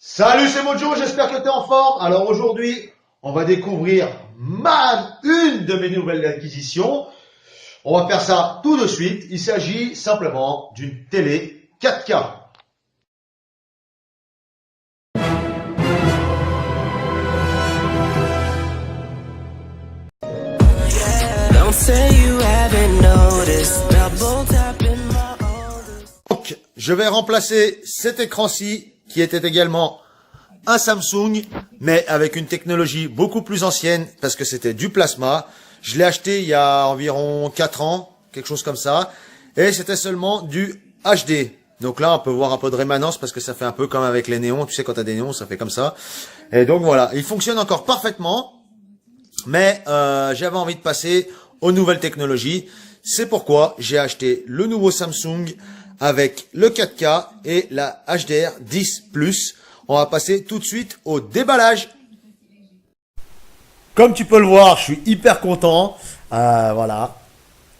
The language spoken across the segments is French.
Salut, c'est Mojo, j'espère que tu es en forme. Alors aujourd'hui, on va découvrir une de mes nouvelles acquisitions. On va faire ça tout de suite. Il s'agit simplement d'une télé 4K. Donc, je vais remplacer cet écran-ci qui était également un Samsung, mais avec une technologie beaucoup plus ancienne parce que c'était du plasma. Je l'ai acheté il y a environ 4 ans, quelque chose comme ça, et c'était seulement du HD. Donc là, on peut voir un peu de rémanence parce que ça fait un peu comme avec les néons. Tu sais, quand tu as des néons, ça fait comme ça. Et donc voilà, il fonctionne encore parfaitement, mais j'avais envie de passer aux nouvelles technologies. C'est pourquoi j'ai acheté le nouveau Samsung avec le 4K et la HDR10+. On va passer tout de suite au déballage. Comme tu peux le voir, je suis hyper content. Voilà.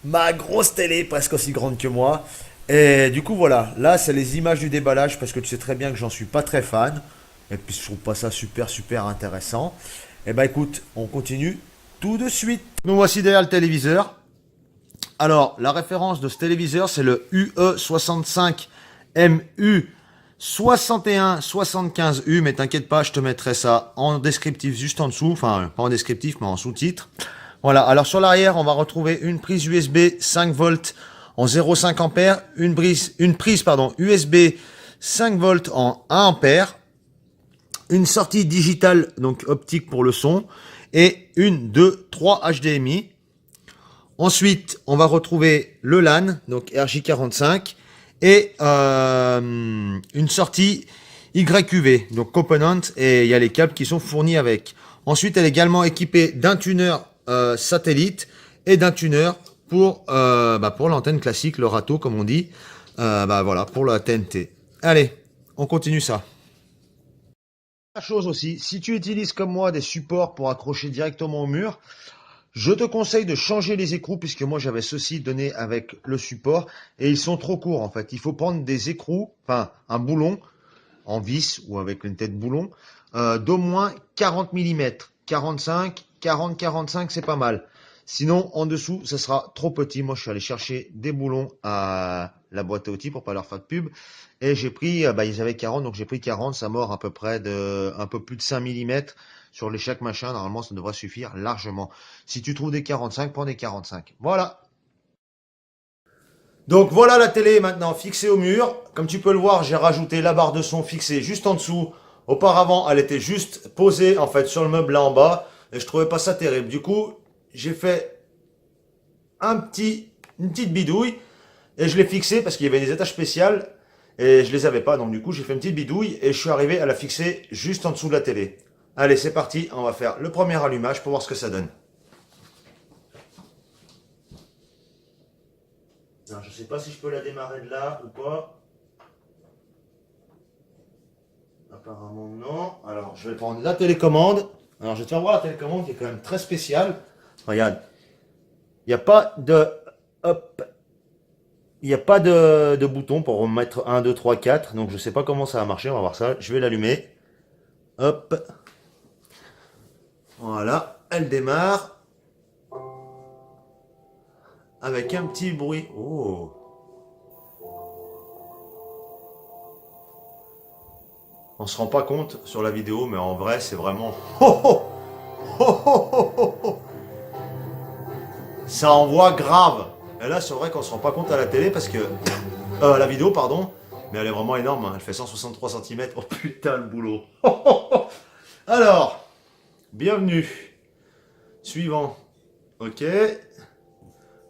Ma grosse télé, presque aussi grande que moi. Et du coup, voilà. Là, c'est les images du déballage parce que tu sais très bien que j'en suis pas très fan. Et puis, je trouve pas ça super intéressant. Et ben, écoute, on continue tout de suite. Nous voici derrière le téléviseur. Alors, la référence de ce téléviseur, c'est le UE65MU 6175U, mais t'inquiète pas, je te mettrai ça en descriptif juste en dessous, enfin pas en descriptif mais en sous-titre. Voilà, alors sur l'arrière, on va retrouver une prise USB 5 volts en 0,5 ampères, une prise USB 5 volts en 1 ampère, une sortie digitale donc optique pour le son et une 2 3 HDMI. Ensuite, on va retrouver le LAN, donc RJ45, et une sortie YQV, donc component, et il y a les câbles qui sont fournis avec. Ensuite, elle est également équipée d'un tuner satellite et d'un tuner pour l'antenne classique, le râteau comme on dit, voilà, pour la TNT. Allez, on continue ça. La chose aussi, si tu utilises comme moi des supports pour accrocher directement au mur, je te conseille de changer les écrous puisque moi j'avais ceci donné avec le support et ils sont trop courts en fait. Il faut prendre des écrous, enfin un boulon en vis ou avec une tête boulon d'au moins 40 mm. 45, 40, 45 c'est pas mal. Sinon en dessous ça sera trop petit. Moi je suis allé chercher des boulons à la boîte à outils pour pas leur faire de pub et j'ai pris, ils avaient 40 donc j'ai pris 40, ça mord à peu près de un peu plus de 5 mm. Sur les chaque machin, normalement, ça devrait suffire largement. Si tu trouves des 45, prends des 45. Voilà. Donc voilà la télé maintenant fixée au mur. Comme tu peux le voir, j'ai rajouté la barre de son fixée juste en dessous. Auparavant, elle était juste posée en fait sur le meuble là en bas. Et je trouvais pas ça terrible. Du coup, j'ai fait une petite bidouille. Et je l'ai fixée parce qu'il y avait des étages spéciales. Et je les avais pas. Donc du coup, j'ai fait une petite bidouille. Et je suis arrivé à la fixer juste en dessous de la télé. Allez, c'est parti, on va faire le premier allumage pour voir ce que ça donne. Alors, je ne sais pas si je peux la démarrer de là ou pas. Apparemment non. Alors, je vais prendre la télécommande. Alors, je vais te faire voir la télécommande qui est quand même très spéciale. Regarde. Il n'y a pas de... Hop. Il n'y a pas de bouton pour mettre 1, 2, 3, 4. Donc, je ne sais pas comment ça va marcher. On va voir ça. Je vais l'allumer. Hop. Voilà, elle démarre avec un petit bruit. Oh. On se rend pas compte sur la vidéo, mais en vrai, c'est vraiment. Oh, oh, oh, oh, oh, oh. Ça envoie grave. Et là, c'est vrai qu'on se rend pas compte à la télé parce que la vidéo, pardon, mais elle est vraiment énorme. Hein. Elle fait 163 cm. Oh putain, le boulot. Oh, oh, oh. Alors, bienvenue. Suivant. Ok.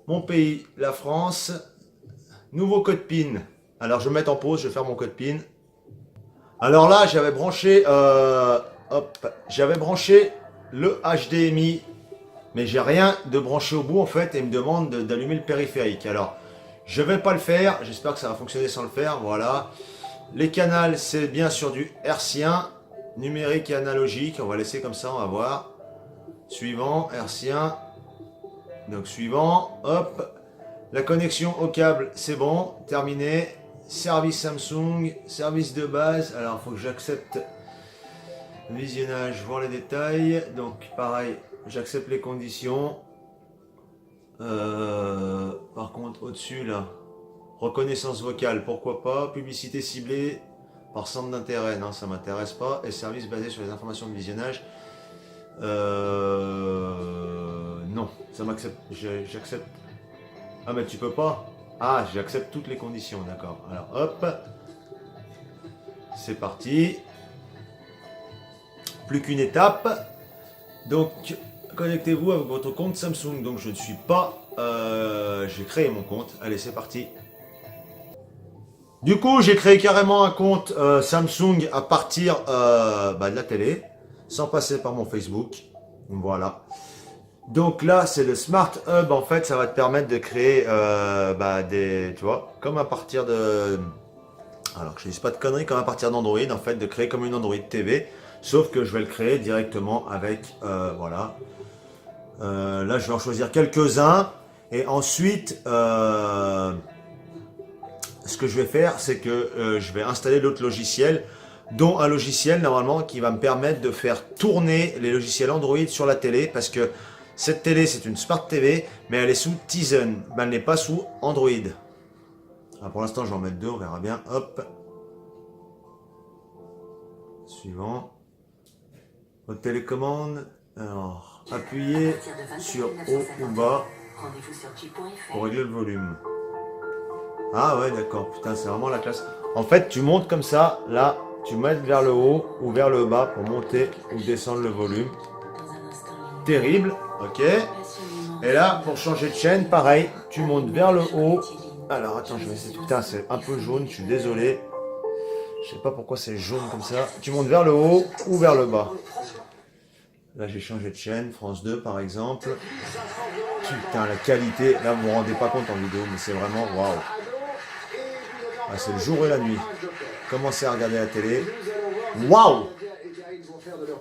Mon pays, la France. Nouveau code PIN. Alors je vais mettre en pause, je vais faire mon code PIN. Alors là, j'avais branché le HDMI. Mais j'ai rien de branché au bout en fait et il me demande d'allumer le périphérique. Alors, je vais pas le faire. J'espère que ça va fonctionner sans le faire. Voilà. Les canaux, c'est bien sûr du hertzien. Numérique et analogique. On va laisser comme ça, on va voir. Suivant, hertzien. Donc suivant, hop. La connexion au câble, c'est bon, terminé. Service Samsung, service de base. Alors, il faut que j'accepte Visionnage, voir les détails. Donc pareil, j'accepte les conditions. Par contre, au-dessus là, reconnaissance vocale, pourquoi pas. Publicité ciblée par centre d'intérêt, non, ça m'intéresse pas. Et service basé sur les informations de visionnage. Non, ça m'accepte. J'accepte. Ah, mais tu peux pas. Ah, j'accepte toutes les conditions, d'accord. Alors, hop. C'est parti. Plus qu'une étape. Donc, connectez-vous avec votre compte Samsung. Donc, je ne suis pas... j'ai créé mon compte. Allez, c'est parti. Du coup, j'ai créé carrément un compte Samsung à partir de la télé, sans passer par mon Facebook. Voilà. Donc là, c'est le Smart Hub. En fait, ça va te permettre de créer tu vois, comme à partir de... Alors que je ne dise pas de conneries, comme à partir d'Android, en fait, de créer comme une Android TV. Sauf que je vais le créer directement avec, voilà. Là, je vais en choisir quelques-uns. Et ensuite, ce que je vais faire, c'est que je vais installer d'autres logiciels, dont un logiciel, normalement, qui va me permettre de faire tourner les logiciels Android sur la télé. Parce que cette télé, c'est une Smart TV, mais elle est sous Tizen. Elle n'est pas sous Android. Alors pour l'instant, je vais en mettre deux, on verra bien. Hop. Suivant. Votre télécommande. Alors, appuyez sur haut ou bas pour régler le volume. Ah ouais, d'accord. Putain, c'est vraiment la classe. En fait, tu montes comme ça. Là, tu mets vers le haut ou vers le bas pour monter ou descendre le volume. Terrible. Ok. Et là, pour changer de chaîne, pareil. Tu montes vers le haut. Alors, attends, je vais essayer. Putain, c'est un peu jaune. Je suis désolé. Je sais pas pourquoi c'est jaune comme ça. Tu montes vers le haut ou vers le bas. Là, j'ai changé de chaîne. France 2, par exemple. Putain, la qualité. Là, vous vous rendez pas compte en vidéo, mais c'est vraiment waouh. Ah, c'est le jour et la nuit. Commencez à regarder la télé. Waouh!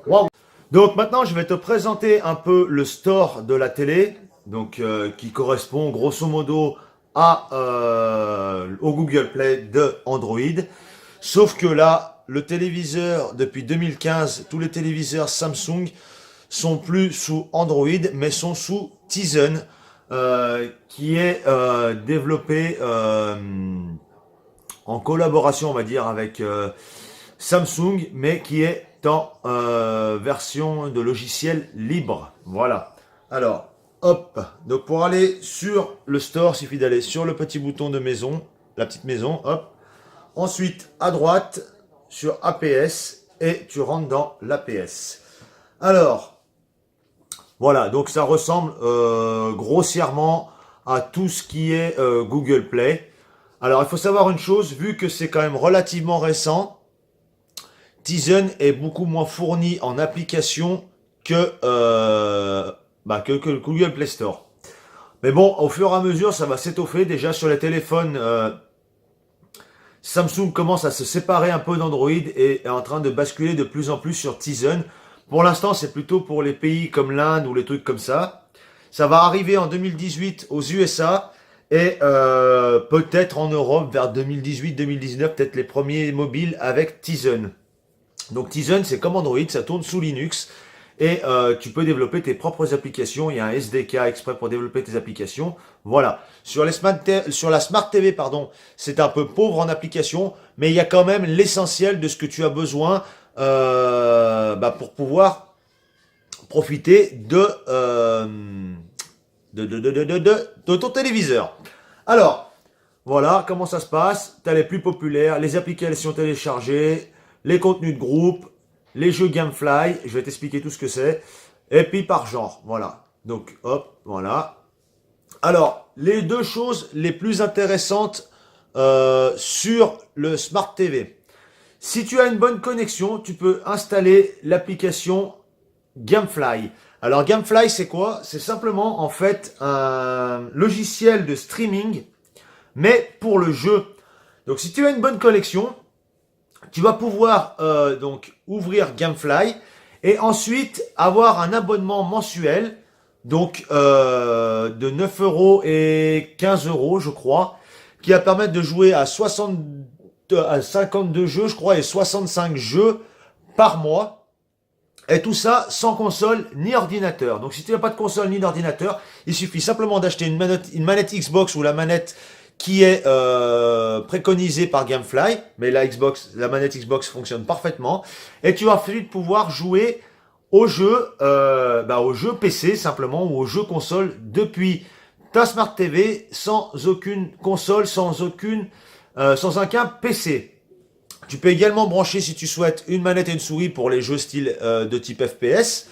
Waouh! Donc maintenant, je vais te présenter un peu le store de la télé, donc qui correspond grosso modo au Google Play de Android. Sauf que là, le téléviseur, depuis 2015, tous les téléviseurs Samsung sont plus sous Android, mais sont sous Tizen, qui est développé en collaboration, on va dire, avec Samsung, mais qui est en version de logiciel libre. Voilà. Alors, hop. Donc, pour aller sur le store, il suffit d'aller sur le petit bouton de maison, la petite maison, hop. Ensuite, à droite, sur APS, et tu rentres dans l'APS. Alors, voilà. Donc, ça ressemble grossièrement à tout ce qui est Google Play. Alors, il faut savoir une chose, vu que c'est quand même relativement récent, Tizen est beaucoup moins fourni en application que le Google Play Store. Mais bon, au fur et à mesure, ça va s'étoffer. Déjà, sur les téléphones, Samsung commence à se séparer un peu d'Android et est en train de basculer de plus en plus sur Tizen. Pour l'instant, c'est plutôt pour les pays comme l'Inde ou les trucs comme ça. Ça va arriver en 2018 aux USA. Et peut-être en Europe vers 2018-2019, peut-être les premiers mobiles avec Tizen. Donc Tizen, c'est comme Android, ça tourne sous Linux. Et tu peux développer tes propres applications. Il y a un SDK exprès pour développer tes applications. Voilà. Sur la Smart TV, pardon, c'est un peu pauvre en applications. Mais il y a quand même l'essentiel de ce que tu as besoin pour pouvoir profiter de ton téléviseur. Alors, voilà comment ça se passe. Tu as les plus populaires, les applications téléchargées, les contenus de groupe, les jeux Gamefly. Je vais t'expliquer tout ce que c'est. Et puis par genre, voilà. Donc, hop, voilà. Alors, les deux choses les plus intéressantes sur le Smart TV. Si tu as une bonne connexion, tu peux installer l'application Gamefly. Alors Gamefly, c'est quoi? C'est simplement en fait un logiciel de streaming, mais pour le jeu. Donc si tu as une bonne connexion, tu vas pouvoir donc ouvrir Gamefly et ensuite avoir un abonnement mensuel, donc de 9 € et 15 €, je crois, qui va permettre de jouer à 52 jeux, je crois, et 65 jeux par mois. Et tout ça sans console ni ordinateur. Donc si tu n'as pas de console ni d'ordinateur, il suffit simplement d'acheter une manette Xbox ou la manette qui est préconisée par Gamefly. Mais la manette Xbox fonctionne parfaitement. Et tu vas ensuite pouvoir jouer aux jeux PC simplement ou aux jeux console depuis ta Smart TV sans aucune console, sans aucun PC. Tu peux également brancher, si tu souhaites, une manette et une souris pour les jeux style de type FPS.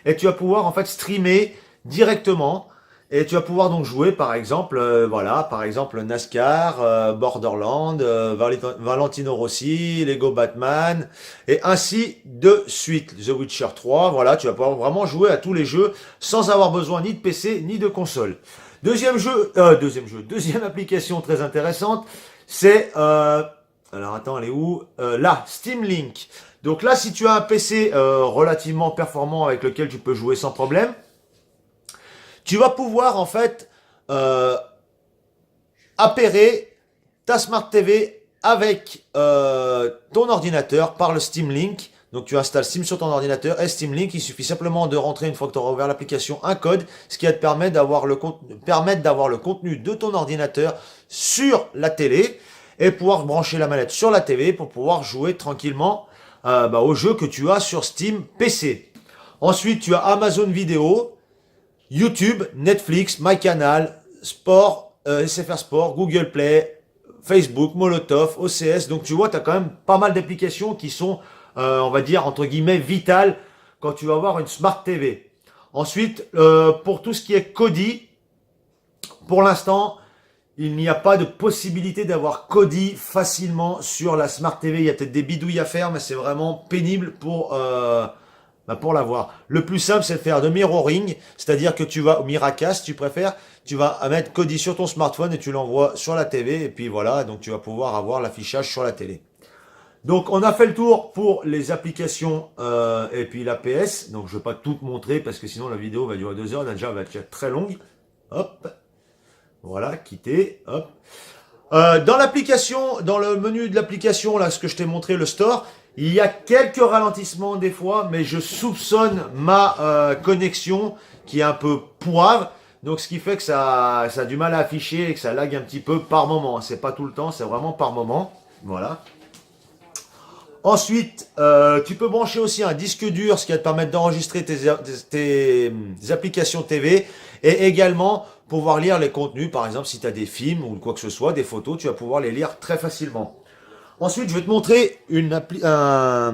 Et tu vas pouvoir en fait streamer directement. Et tu vas pouvoir donc jouer par exemple, par exemple NASCAR, Borderlands, Valentino Rossi, Lego Batman, et ainsi de suite. The Witcher 3, voilà, tu vas pouvoir vraiment jouer à tous les jeux sans avoir besoin ni de PC ni de console. Deuxième application très intéressante, c'est alors attends, elle est où là, Steam Link. Donc là, si tu as un PC relativement performant avec lequel tu peux jouer sans problème, tu vas pouvoir en fait appairer ta Smart TV avec ton ordinateur par le Steam Link. Donc tu installes Steam sur ton ordinateur et Steam Link, il suffit simplement de rentrer une fois que tu auras ouvert l'application un code, ce qui va te permettre d'avoir le contenu de ton ordinateur sur la télé et pouvoir brancher la manette sur la TV pour pouvoir jouer tranquillement aux jeux que tu as sur Steam PC. Ensuite, tu as Amazon Vidéo, YouTube, Netflix, MyCanal, Sport, SFR Sport, Google Play, Facebook, Molotov, OCS. Donc tu vois, tu as quand même pas mal d'applications qui sont, on va dire, entre guillemets, vitales quand tu vas avoir une Smart TV. Ensuite, pour tout ce qui est Kodi, pour l'instant, il n'y a pas de possibilité d'avoir Kodi facilement sur la Smart TV. Il y a peut-être des bidouilles à faire, mais c'est vraiment pénible pour l'avoir. Le plus simple, c'est de faire de mirroring, c'est-à-dire que tu vas, au Miracast, tu préfères, tu vas mettre Kodi sur ton smartphone et tu l'envoies sur la TV, et puis voilà, donc tu vas pouvoir avoir l'affichage sur la télé. Donc on a fait le tour pour les applications et puis la PS, donc je ne vais pas tout te montrer parce que sinon la vidéo va durer 2 heures, déjà elle va être très longue. Hop, voilà, quitter, hop. Dans l'application, dans le menu de l'application, là, ce que je t'ai montré, le store, il y a quelques ralentissements des fois, mais je soupçonne ma connexion qui est un peu poivre. Donc ce qui fait que ça a du mal à afficher et que ça lag un petit peu par moment. C'est pas tout le temps, c'est vraiment par moment. Voilà. Ensuite, tu peux brancher aussi un disque dur, ce qui va te permettre d'enregistrer tes applications TV et également pouvoir lire les contenus. Par exemple, si tu as des films ou quoi que ce soit, des photos, tu vas pouvoir les lire très facilement. Ensuite, je vais te montrer un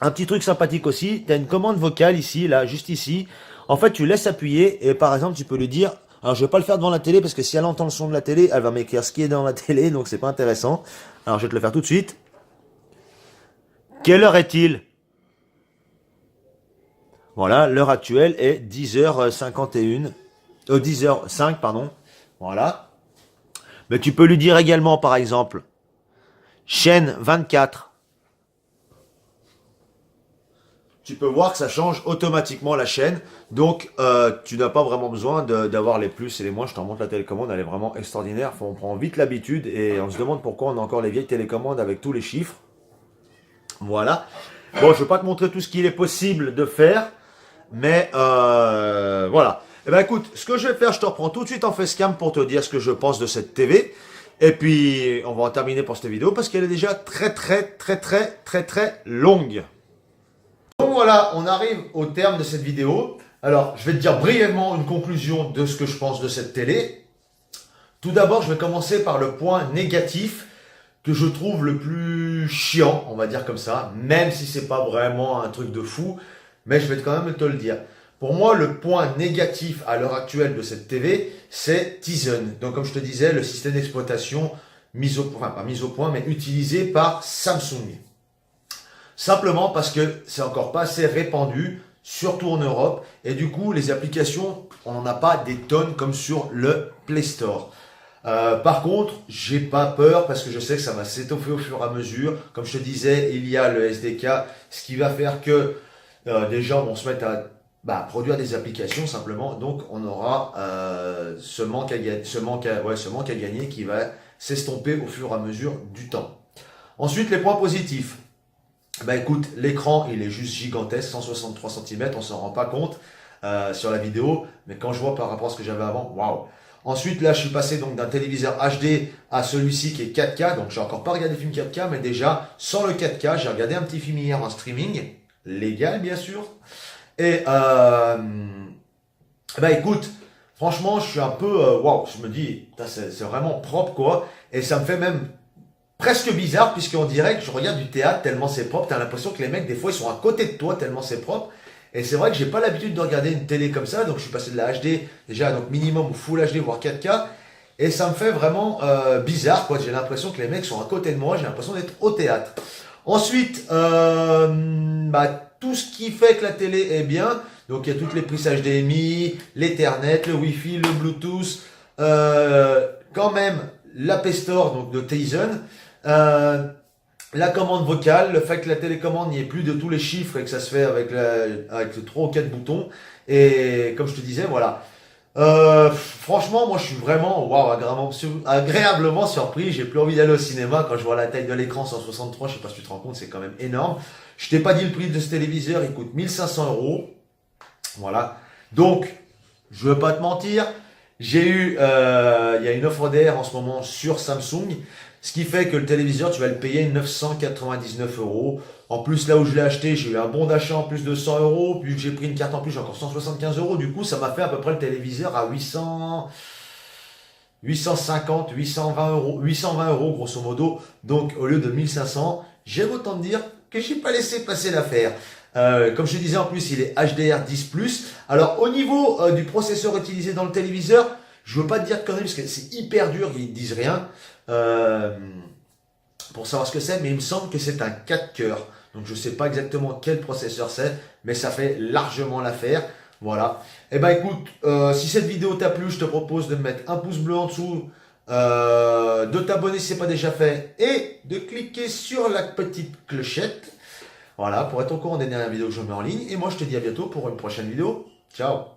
petit truc sympathique aussi. Tu as une commande vocale ici, là, juste ici. En fait, tu laisses appuyer et par exemple, tu peux lui dire... Alors, je vais pas le faire devant la télé parce que si elle entend le son de la télé, elle va m'écrire ce qui est dans la télé, donc c'est pas intéressant. Alors, je vais te le faire tout de suite. Quelle heure est-il? Voilà, l'heure actuelle est 10h51. 10h05, pardon. Voilà. Mais tu peux lui dire également, par exemple, chaîne 24. Tu peux voir que ça change automatiquement la chaîne. Donc, tu n'as pas vraiment besoin d'avoir les plus et les moins. Je t'en montre la télécommande, elle est vraiment extraordinaire. On prend vite l'habitude et on se demande pourquoi on a encore les vieilles télécommandes avec tous les chiffres. Voilà. Bon, je ne vais pas te montrer tout ce qu'il est possible de faire. Mais voilà. Eh ben écoute, ce que je vais faire, je te reprends tout de suite en facecam pour te dire ce que je pense de cette TV. Et puis, on va en terminer pour cette vidéo parce qu'elle est déjà très longue. Donc voilà, on arrive au terme de cette vidéo. Alors, je vais te dire brièvement une conclusion de ce que je pense de cette télé. Tout d'abord, je vais commencer par le point négatif que je trouve le plus chiant, on va dire comme ça, même si c'est pas vraiment un truc de fou, mais je vais quand même te le dire. Pour moi, le point négatif à l'heure actuelle de cette TV, c'est Tizen. Donc, comme je te disais, le système d'exploitation mis au point, pas mis au point, mais utilisé par Samsung. Simplement parce que c'est encore pas assez répandu, surtout en Europe, et du coup, les applications, on n'en a pas des tonnes comme sur le Play Store. Par contre, j'ai pas peur parce que je sais que ça va s'étoffer au fur et à mesure. Comme je te disais, il y a le SDK, ce qui va faire que des gens vont se mettre à produire des applications simplement. Donc, on aura ce manque à gagner qui va s'estomper au fur et à mesure du temps. Ensuite, les points positifs. Bah écoute, l'écran il est juste gigantesque, 163 cm, on s'en rend pas compte sur la vidéo, mais quand je vois par rapport à ce que j'avais avant, waouh. Ensuite là je suis passé donc d'un téléviseur HD à celui-ci qui est 4K, donc j'ai encore pas regardé de film 4K, mais déjà sans le 4K, j'ai regardé un petit film hier en streaming, légal bien sûr, et bah écoute, franchement je suis un peu, waouh, je me dis, putain, c'est vraiment propre quoi, et ça me fait même presque bizarre puisqu'on dirait que je regarde du théâtre tellement c'est propre. T'as l'impression que les mecs des fois ils sont à côté de toi tellement c'est propre. Et c'est vrai que j'ai pas l'habitude de regarder une télé comme ça, donc je suis passé de la HD déjà donc minimum ou full HD voire 4K. Et ça me fait vraiment bizarre quoi. J'ai l'impression que les mecs sont à côté de moi. J'ai l'impression d'être au théâtre. Ensuite, bah, tout ce qui fait que la télé est bien. Donc il y a toutes les prises HDMI, l'Ethernet, le Wi-Fi, le Bluetooth, quand même l'App Store donc de Tizen. Euh, la commande vocale, le fait que la télécommande n'y ait plus de tous les chiffres et que ça se fait avec 3 ou 4 boutons. Et comme je te disais, voilà. Franchement, moi je suis vraiment waouh, agréablement surpris. J'ai plus envie d'aller au cinéma quand je vois la taille de l'écran 163. Je sais pas si tu te rends compte, c'est quand même énorme. Je t'ai pas dit le prix de ce téléviseur, il coûte 1500 euros. Voilà. Donc, je veux pas te mentir, j'ai eu, il y a une offre d'air en ce moment sur Samsung, ce qui fait que le téléviseur, tu vas le payer 999 euros. En plus, là où je l'ai acheté, j'ai eu un bon d'achat en plus de 100 euros. Puis que j'ai pris une carte en plus, j'ai encore 175 euros. Du coup, ça m'a fait à peu près le téléviseur à 850, 820 euros, 820 euros grosso modo. Donc, au lieu de 1500, j'aime autant te dire que j'ai pas laissé passer l'affaire. Comme je te disais en plus, il est HDR10+. Alors au niveau du processeur utilisé dans le téléviseur, je veux pas te dire de conneries parce que c'est hyper dur, ils disent rien euh, pour savoir ce que c'est, mais il me semble que c'est un 4 cœurs. Donc je sais pas exactement quel processeur c'est, mais ça fait largement l'affaire. Voilà. Et ben écoute, si cette vidéo t'a plu, je te propose de me mettre un pouce bleu en dessous, de t'abonner si c'est pas déjà fait, et de cliquer sur la petite clochette. Voilà, pour être au courant des dernières vidéos que je mets en ligne. Et moi, je te dis à bientôt pour une prochaine vidéo. Ciao!